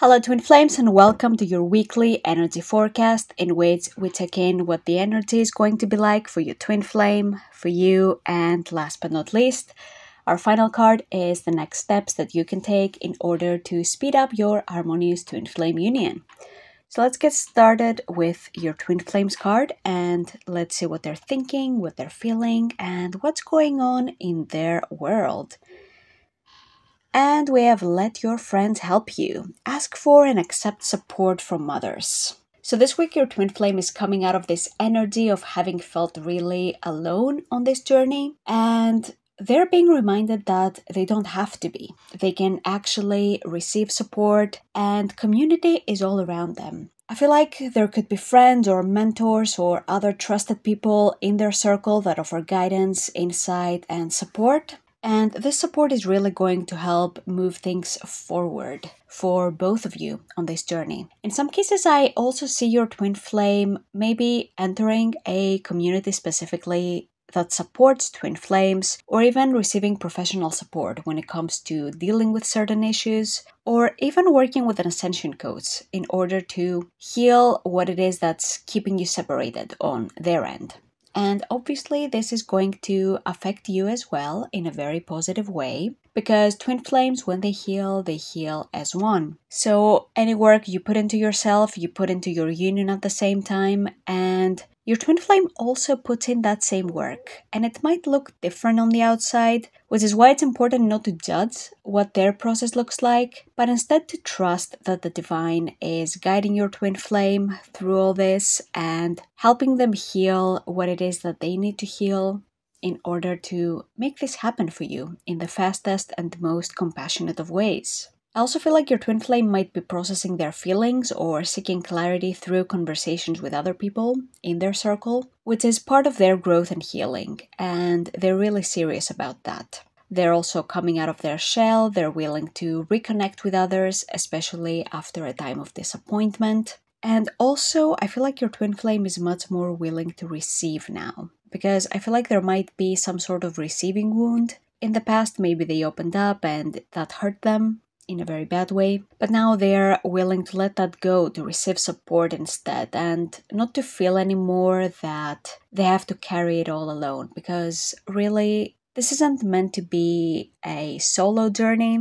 Hello, Twin Flames, and welcome to your weekly energy forecast in which we check in what the energy is going to be like for your Twin Flame, for you, and last but not least, our final card is the next steps that you can take in order to speed up your harmonious Twin Flame union. So let's get started with your Twin Flames card and let's see what they're thinking, what they're feeling, and what's going on in their world. And we have let your friends help you. Ask for and accept support from others. So this week your Twin Flame is coming out of this energy of having felt really alone on this journey, and they're being reminded that they don't have to be. They can actually receive support, and community is all around them. I feel like there could be friends or mentors or other trusted people in their circle that offer guidance, insight, and support. And this support is really going to help move things forward for both of you on this journey. In some cases, I also see your Twin Flame maybe entering a community specifically that supports Twin Flames, or even receiving professional support when it comes to dealing with certain issues, or even working with an ascension coach in order to heal what it is that's keeping you separated on their end. And obviously this is going to affect you as well in a very positive way, because Twin Flames, when they heal as one. So any work you put into yourself, you put into your union at the same time, and your Twin Flame also puts in that same work. And it might look different on the outside, which is why it's important not to judge what their process looks like, but instead to trust that the divine is guiding your Twin Flame through all this and helping them heal what it is that they need to heal in order to make this happen for you in the fastest and most compassionate of ways. I also feel like your Twin Flame might be processing their feelings or seeking clarity through conversations with other people in their circle, which is part of their growth and healing, and they're really serious about that. They're also coming out of their shell, they're willing to reconnect with others, especially after a time of disappointment. And also, I feel like your Twin Flame is much more willing to receive now, because I feel like there might be some sort of receiving wound. In the past, maybe they opened up and that hurt them in a very bad way, but now they're willing to let that go, to receive support instead, and not to feel anymore that they have to carry it all alone, because really, this isn't meant to be a solo journey.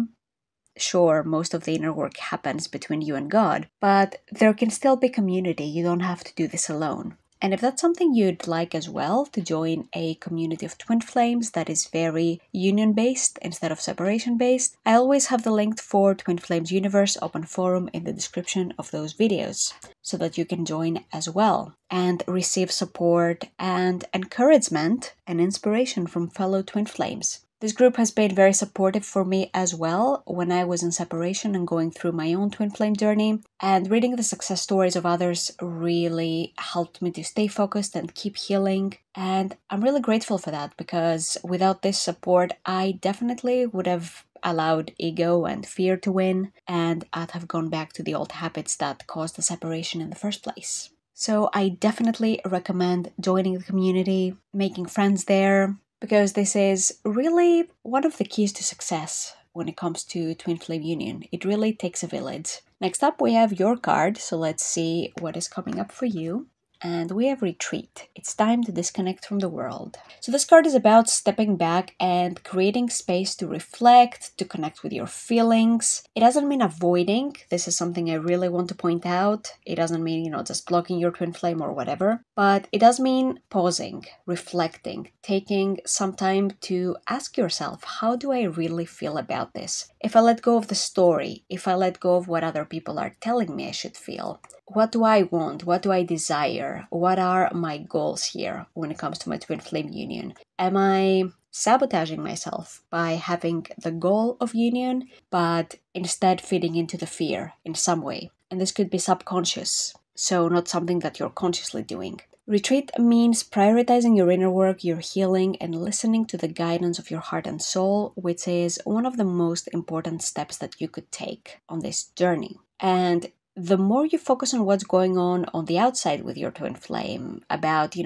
Sure, most of the inner work happens between you and God, but there can still be community. You don't have to do this alone. And if that's something you'd like as well, to join a community of Twin Flames that is very union-based instead of separation-based, I always have the link for Twin Flames Universe Open Forum in the description of those videos, so that you can join as well and receive support and encouragement and inspiration from fellow Twin Flames. This group has been very supportive for me as well when I was in separation and going through my own Twin Flame journey, and reading the success stories of others really helped me to stay focused and keep healing, and I'm really grateful for that, because without this support I definitely would have allowed ego and fear to win, and I'd have gone back to the old habits that caused the separation in the first place. So I definitely recommend joining the community, making friends there, because this is really one of the keys to success when it comes to Twin Flame Union. It really takes a village. Next up, we have your card, so let's see what is coming up for you. And we have Retreat. It's time to disconnect from the world. So this card is about stepping back and creating space to reflect, to connect with your feelings. It doesn't mean avoiding. This is something I really want to point out. It doesn't mean, just blocking your Twin Flame or whatever. But it does mean pausing, reflecting, taking some time to ask yourself, how do I really feel about this? If I let go of the story, if I let go of what other people are telling me I should feel, what do I want? What do I desire? What are my goals here when it comes to my Twin Flame union? Am I sabotaging myself by having the goal of union, but instead feeding into the fear in some way? And this could be subconscious, so not something that you're consciously doing. Retreat means prioritizing your inner work, your healing, and listening to the guidance of your heart and soul, which is one of the most important steps that you could take on this journey. And the more you focus on what's going on the outside with your twin flame, about,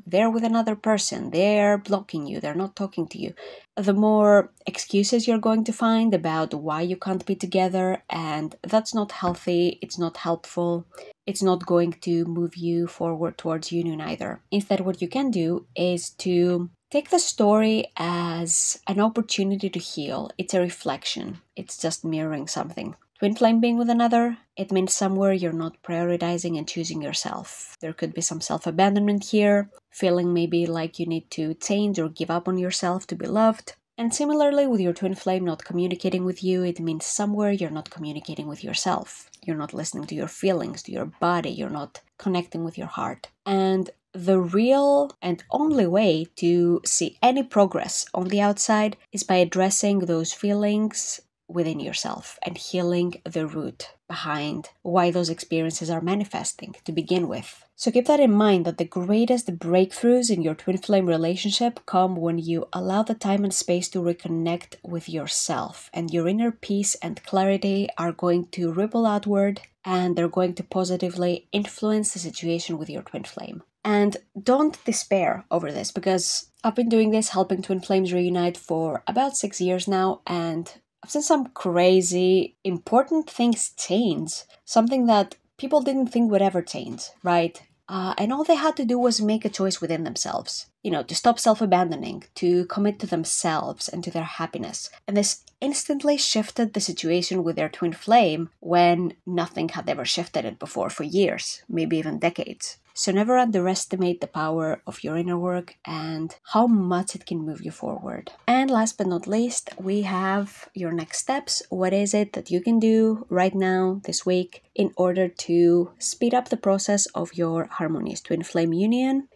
they're with another person, they're blocking you, they're not talking to you, the more excuses you're going to find about why you can't be together, and that's not healthy, it's not helpful, it's not going to move you forward towards union either. Instead, what you can do is to take the story as an opportunity to heal. It's a reflection, it's just mirroring something. Twin flame being with another, it means somewhere you're not prioritizing and choosing yourself. There could be some self-abandonment here, feeling maybe like you need to change or give up on yourself to be loved. And similarly, with your twin flame not communicating with you, it means somewhere you're not communicating with yourself. You're not listening to your feelings, to your body, you're not connecting with your heart. And the real and only way to see any progress on the outside is by addressing those feelings within yourself and healing the root behind why those experiences are manifesting to begin with. So keep that in mind, that the greatest breakthroughs in your twin flame relationship come when you allow the time and space to reconnect with yourself, and your inner peace and clarity are going to ripple outward, and they're going to positively influence the situation with your twin flame. And don't despair over this, because I've been doing this, helping twin flames reunite, for about 6 years now, and I've seen some crazy, important things change. Something that people didn't think would ever change, right? And all they had to do was make a choice within themselves. To stop self-abandoning, to commit to themselves and to their happiness. And this instantly shifted the situation with their twin flame when nothing had ever shifted it before for years, maybe even decades. So never underestimate the power of your inner work and how much it can move you forward. And last but not least, we have your next steps. What is it that you can do right now, this week, in order to speed up the process of your harmonious twin flame union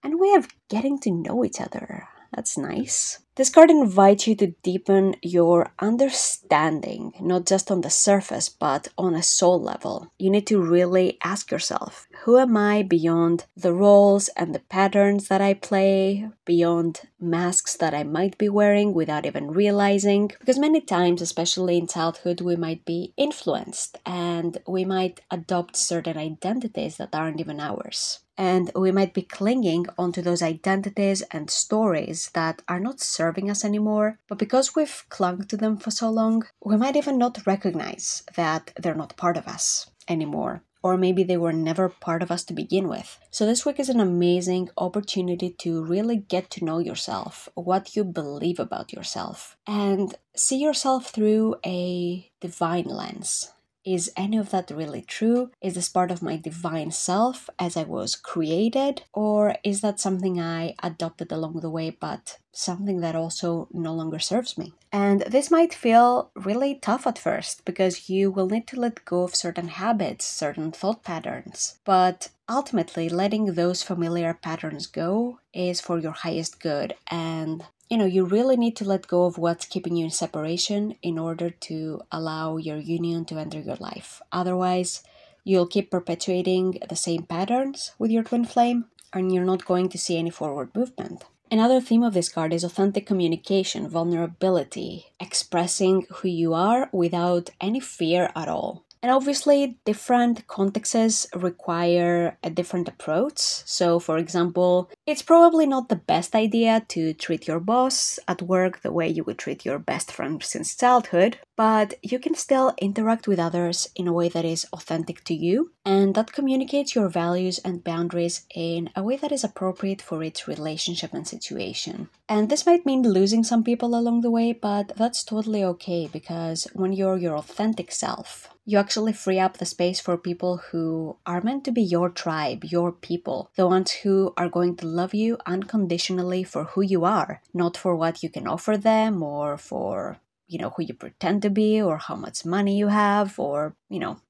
and way of getting to know each other? That's nice. This card invites you to deepen your understanding, not just on the surface, but on a soul level. You need to really ask yourself, who am I beyond the roles and the patterns that I play, beyond masks that I might be wearing without even realizing? Because many times, especially in childhood, we might be influenced and we might adopt certain identities that aren't even ours. And we might be clinging onto those identities and stories that are not serving us anymore, but because we've clung to them for so long, we might even not recognize that they're not part of us anymore. Or maybe they were never part of us to begin with. So this week is an amazing opportunity to really get to know yourself, what you believe about yourself, and see yourself through a divine lens. Is any of that really true? Is this part of my divine self as I was created? Or is that something I adopted along the way, but something that also no longer serves me? And this might feel really tough at first, because you will need to let go of certain habits, certain thought patterns. But ultimately, letting those familiar patterns go is for your highest good. And you really need to let go of what's keeping you in separation in order to allow your union to enter your life. Otherwise, you'll keep perpetuating the same patterns with your twin flame, and you're not going to see any forward movement. Another theme of this card is authentic communication, vulnerability, expressing who you are without any fear at all. And obviously, different contexts require a different approach. So, for example, it's probably not the best idea to treat your boss at work the way you would treat your best friend since childhood, but you can still interact with others in a way that is authentic to you, and that communicates your values and boundaries in a way that is appropriate for each relationship and situation. And this might mean losing some people along the way, but that's totally okay, because when you're your authentic self, you actually free up the space for people who are meant to be your tribe, your people, the ones who are going to love you unconditionally for who you are, not for what you can offer them or for who you pretend to be, or how much money you have, or,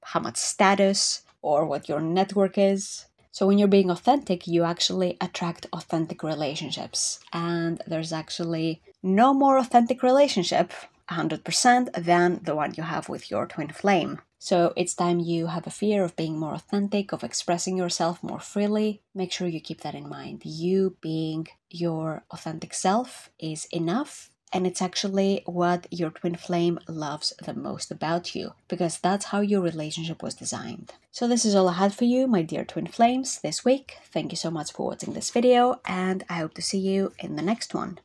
how much status, or what your network is. So when you're being authentic, you actually attract authentic relationships. And there's actually no more authentic relationship, 100%, than the one you have with your twin flame. So it's time you have a fear of being more authentic, of expressing yourself more freely. Make sure you keep that in mind. You being your authentic self is enough. And it's actually what your twin flame loves the most about you, because that's how your relationship was designed. So this is all I had for you, my dear twin flames, this week. Thank you so much for watching this video, and I hope to see you in the next one.